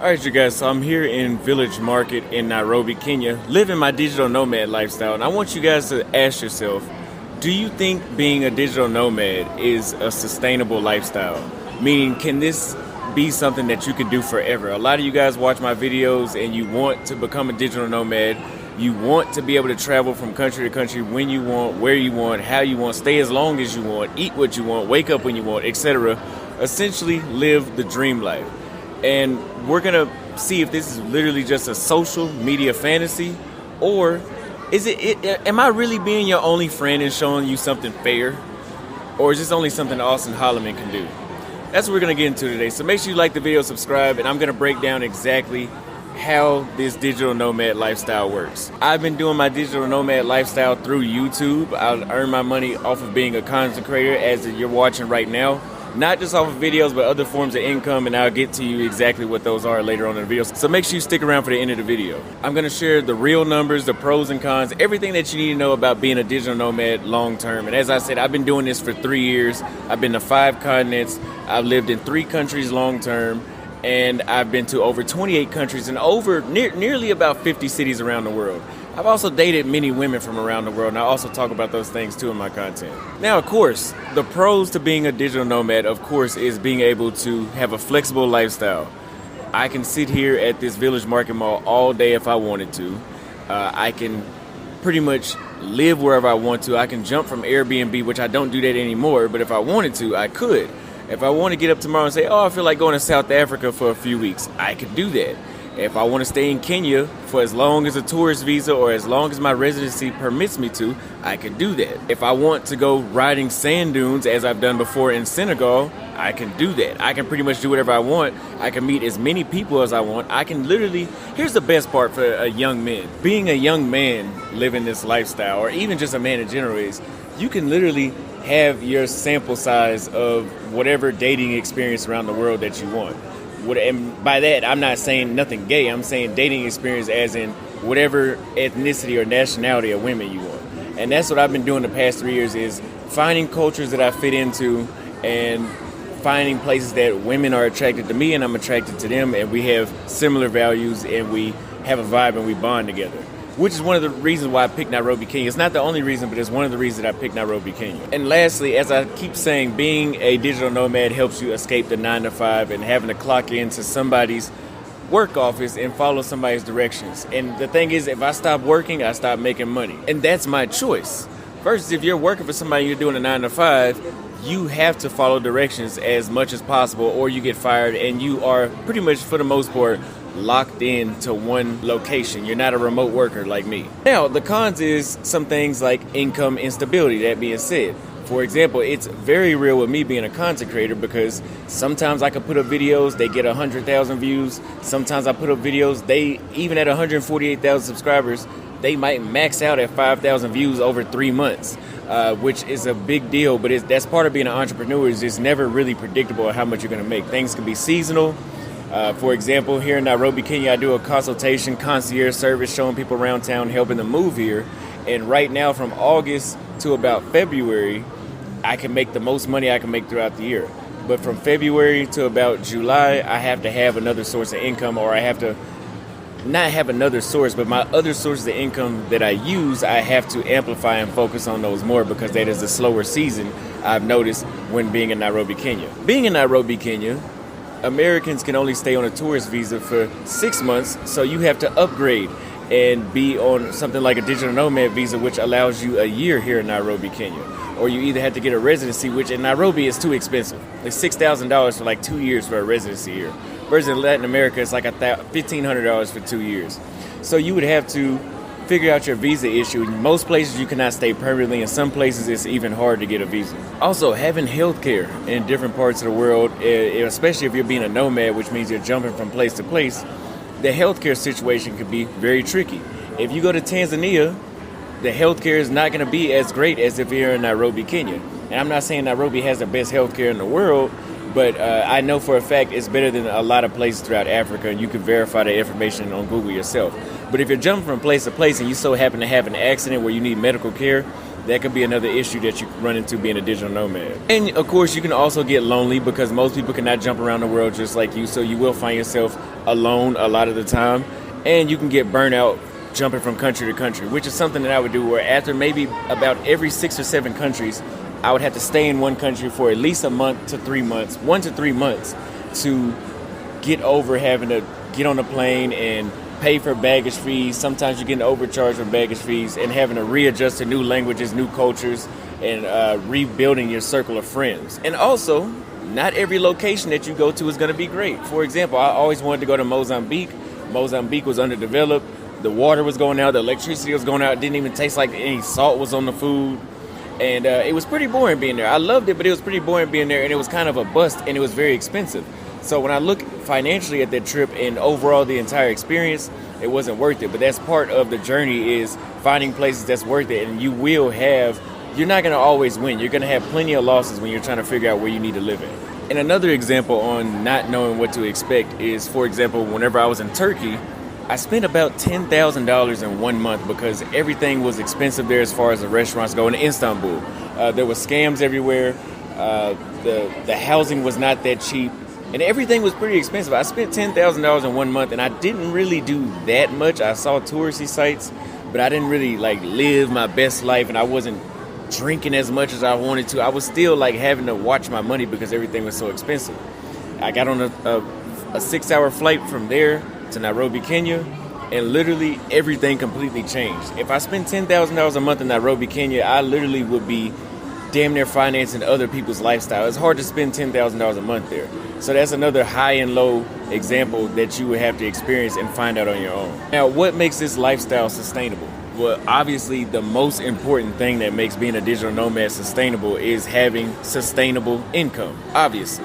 Alright you guys, so I'm here in Village Market in Nairobi, Kenya, living my digital nomad lifestyle, and I want you guys to ask yourself, do you think being a digital nomad is a sustainable lifestyle? Meaning, can this be something that you can do forever? A lot of you guys watch my videos and you want to become a digital nomad. You want to be able to travel from country to country when you want, where you want, how you want, stay as long as you want, eat what you want, wake up when you want, etc. Essentially live the dream life. And we're going to see if this is literally just a social media fantasy, or is am I really being your only friend and showing you something fair? Or is this only something Austin Holleman can do? That's what we're going to get into today. So make sure you like the video, subscribe, and I'm going to break down exactly how this digital nomad lifestyle works. I've been doing my digital nomad lifestyle through YouTube. I earn my money off of being a content creator, as you're watching right now. Not just off of videos, but other forms of income, and I'll get to you exactly what those are later on in the video. So make sure you stick around for the end of the video. I'm going to share the real numbers, the pros and cons, everything that you need to know about being a digital nomad long term. And as I said, I've been doing this for 3 years. I've been to 5 continents. I've lived in 3 countries long term. And I've been to over 28 countries and over nearly about 50 cities around the world. I've also dated many women from around the world, and I also talk about those things too in my content. Now, of course, the pros to being a digital nomad, of course, is being able to have a flexible lifestyle. I can sit here at this Village Market Mall all day if I wanted to. I can pretty much live wherever I want to. I can jump from Airbnb, which I don't do that anymore, but if I wanted to, I could. If I want to get up tomorrow and say, oh, I feel like going to South Africa for a few weeks, I could do that. If I want to stay in Kenya for as long as a tourist visa or as long as my residency permits me to, I could do that. If I want to go riding sand dunes, as I've done before in Senegal, I can do that. I can pretty much do whatever I want. I can meet as many people as I want. I can literally, here's the best part for a young man. Being a young man living this lifestyle, or even just a man in general, is you can literally have your sample size of whatever dating experience around the world that you want. And by that, I'm not saying nothing gay. I'm saying dating experience as in whatever ethnicity or nationality of women you want. And that's what I've been doing the past 3 years, is finding cultures that I fit into and finding places that women are attracted to me and I'm attracted to them, and we have similar values and we have a vibe and we bond together. Which is one of the reasons why I picked Nairobi, Kenya. It's not the only reason, but it's one of the reasons I picked Nairobi, Kenya. And lastly, as I keep saying, being a digital nomad helps you escape the 9 to 5 and having to clock into somebody's work office and follow somebody's directions. And the thing is, if I stop working, I stop making money. And that's my choice. Versus if you're working for somebody, you're doing a 9 to 5, you have to follow directions as much as possible, or you get fired, and you are pretty much, for the most part, locked in to one location. You're not a remote worker like me. Now, the cons is some things like income instability. That being said, for example, it's very real with me being a content creator, because sometimes I can put up videos, they get 100,000 views. Sometimes I put up videos, they, even at 148,000 subscribers, they might max out at 5,000 views over 3 months, which is a big deal. But that's part of being an entrepreneur, is it's never really predictable how much you're going to make. Things can be seasonal. For example, here in Nairobi, Kenya, I do a consultation concierge service, showing people around town, helping them move here. And right now, from August to about February, I can make the most money I can make throughout the year. But from February to about July, I have to have another source of income, or I have to not have another source, but my other sources of income that I use, I have to amplify and focus on those more, because that is a slower season, I've noticed, when being in Nairobi, Kenya. Being in Nairobi, Kenya, Americans can only stay on a tourist visa for 6 months, so you have to upgrade and be on something like a digital nomad visa, which allows you a year here in Nairobi, Kenya. Or you either have to get a residency, which in Nairobi is too expensive. It's $6,000 for like 2 years for a residency here. Whereas in Latin America, it's like $1,500 for 2 years. So you would have to figure out your visa issue. In most places, you cannot stay permanently. In some places, it's even hard to get a visa. Also, having healthcare in different parts of the world, especially if you're being a nomad, which means you're jumping from place to place, the healthcare situation could be very tricky. If you go to Tanzania, the healthcare is not going to be as great as if you're in Nairobi, Kenya. And I'm not saying Nairobi has the best healthcare in the world, but I know for a fact it's better than a lot of places throughout Africa, and you can verify that information on Google yourself. But if you're jumping from place to place and you so happen to have an accident where you need medical care, that could be another issue that you run into being a digital nomad. And of course, you can also get lonely because most people cannot jump around the world just like you, so you will find yourself alone a lot of the time, and you can get burnt out jumping from country to country, which is something that I would do where after maybe about every 6 or 7 countries, I would have to stay in one country for at least a month to 3 months, 1 to 3 months, to get over having to get on a plane and pay for baggage fees. Sometimes you're getting overcharged for baggage fees and having to readjust to new languages, new cultures, and rebuilding your circle of friends. And also, not every location that you go to is going to be great. For example, I always wanted to go to Mozambique. Mozambique was underdeveloped. The water was going out. The electricity was going out. It didn't even taste like any salt was on the food. And it was pretty boring being there. I loved it, but it was pretty boring being there, and it was kind of a bust, and it was very expensive. So when I look financially at that trip and overall the entire experience, it wasn't worth it. But that's part of the journey, is finding places that's worth it. And you're not going to always win. You're going to have plenty of losses when you're trying to figure out where you need to live in. And another example on not knowing what to expect is, for example, whenever I was in Turkey, I spent about $10,000 in 1 month because everything was expensive there as far as the restaurants go in Istanbul. There were scams everywhere. The housing was not that cheap. And everything was pretty expensive. I spent $10,000 in 1 month, and I didn't really do that much. I saw touristy sites, but I didn't really live my best life, and I wasn't drinking as much as I wanted to. I was still having to watch my money because everything was so expensive. I got on a 6-hour flight from there to Nairobi, Kenya, and literally everything completely changed. If I spent $10,000 a month in Nairobi, Kenya, I literally would be damn near financing other people's lifestyle. It's hard to spend $10,000 a month there. So that's another high and low example that you would have to experience and find out on your own. Now, what makes this lifestyle sustainable? Well, obviously, the most important thing that makes being a digital nomad sustainable is having sustainable income, obviously.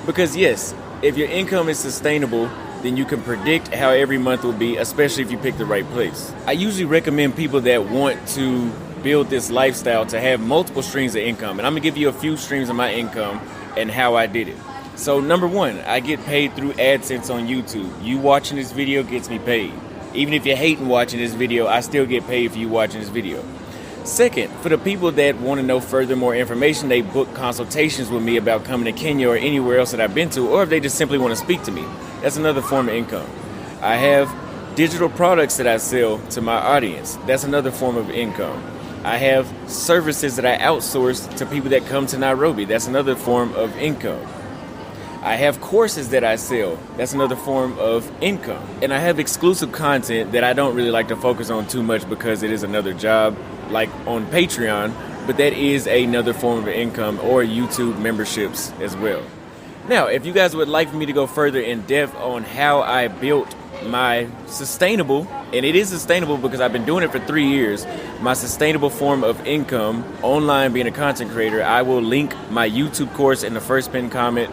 Because yes, if your income is sustainable, then you can predict how every month will be, especially if you pick the right place. I usually recommend people that want to build this lifestyle to have multiple streams of income. And I'm gonna give you a few streams of my income and how I did it. So number one, I get paid through AdSense on YouTube. You watching this video gets me paid. Even if you're hating watching this video, I still get paid for you watching this video. Second, for the people that want to know further more information, they book consultations with me about coming to Kenya or anywhere else that I've been to, or if they just simply want to speak to me. That's another form of income. I have digital products that I sell to my audience. That's another form of income. I have services that I outsource to people that come to Nairobi. That's another form of income. I have courses that I sell. That's another form of income. And I have exclusive content that I don't really like to focus on too much because it is another job, like on Patreon, but that is another form of income, or YouTube memberships as well. Now, if you guys would like for me to go further in depth on how I built my sustainable, and it is sustainable because I've been doing it for 3 years, my sustainable form of income online being a content creator, I will link my YouTube course in the first pinned comment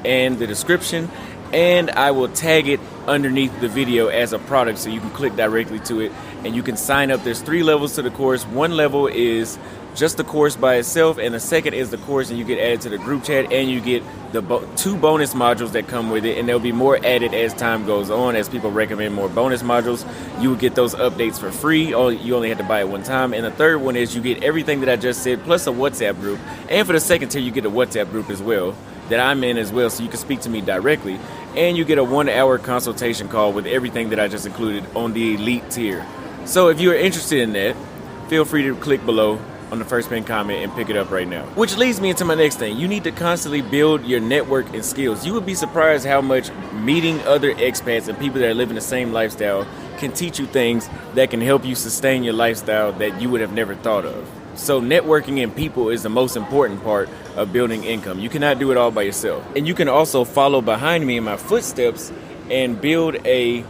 and the description, and I will tag it underneath the video as a product so you can click directly to it and you can sign up. There's 3 levels to the course. One level is just the course by itself, and the second is the course, and you get added to the group chat, and you get the 2 bonus modules that come with it, and there'll be more added as time goes on. As people recommend more bonus modules, you will get those updates for free, or you only have to buy it one time. And the third one is you get everything that I just said plus a WhatsApp group, and for the second tier you get a WhatsApp group as well that I'm in as well, so you can speak to me directly, and you get a 1-hour consultation call with everything that I just included on the elite tier. So if you are interested in that, feel free to click below on the first pinned comment and pick it up right now. Which leads me into my next thing. You need to constantly build your network and skills. You would be surprised how much meeting other expats and people that are living the same lifestyle can teach you things that can help you sustain your lifestyle that you would have never thought of. So networking and people is the most important part of building income. You cannot do it all by yourself. And you can also follow behind me in my footsteps and build a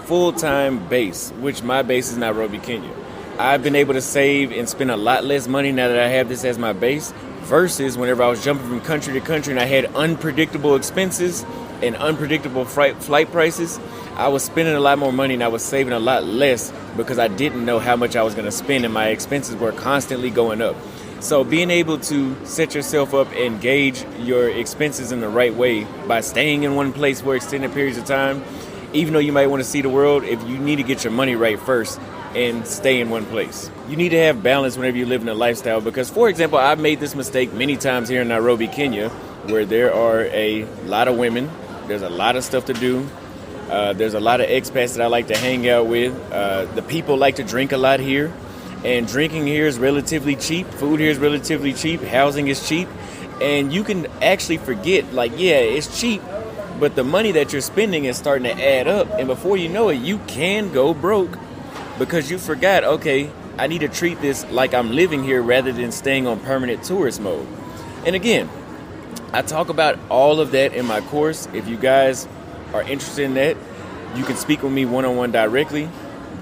full-time base, which my base is Nairobi, Kenya. I've been able to save and spend a lot less money now that I have this as my base versus whenever I was jumping from country to country and I had unpredictable expenses and unpredictable flight prices. I was spending a lot more money and I was saving a lot less because I didn't know how much I was going to spend, and my expenses were constantly going up. So being able to set yourself up and gauge your expenses in the right way by staying in one place for extended periods of time, even though you might want to see the world, if you need to get your money right first, and stay in one place. You need to have balance whenever you live in a lifestyle because, for example, I've made this mistake many times here in Nairobi, Kenya, where there are a lot of women, there's a lot of stuff to do, there's a lot of expats that I like to hang out with. The people like to drink a lot here, and drinking here is relatively cheap, food here is relatively cheap, housing is cheap, and you can actually forget, like, yeah, it's cheap, but the money that you're spending is starting to add up, and before you know it, you can go broke because you forgot, okay, I need to treat this like I'm living here rather than staying on permanent tourist mode. And again, I talk about all of that in my course. If you guys are interested in that, you can speak with me one-on-one directly,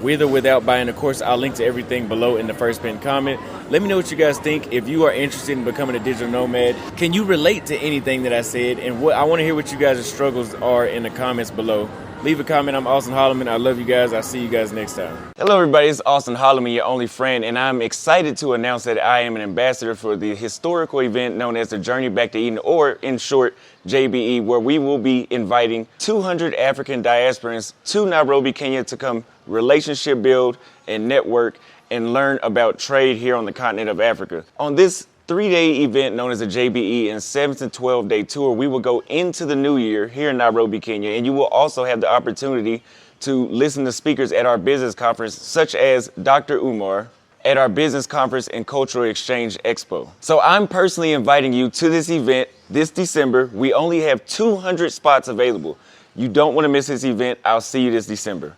with or without buying the course. I'll link to everything below in the first pinned comment. Let me know what you guys think. If you are interested in becoming a digital nomad, can you relate to anything that I said? And I want to hear what you guys' struggles are in the comments below. Leave a comment. I'm Austin Holleman. I love you guys. I'll see you guys next time. Hello, everybody. It's Austin Holleman, your only friend, and I'm excited to announce that I am an ambassador for the historical event known as the Journey Back to Eden, or in short, JBE, where we will be inviting 200 African diasporans to Nairobi, Kenya to come relationship build and network and learn about trade here on the continent of Africa. On this 3-day event known as the JBE and 7 to 12-day tour, we will go into the new year here in Nairobi, Kenya, and you will also have the opportunity to listen to speakers at our business conference, such as Dr. Umar, at our business conference and cultural exchange expo. So I'm personally inviting you to this event this December. We only have 200 spots available. You don't want to miss this event. I'll see you this December.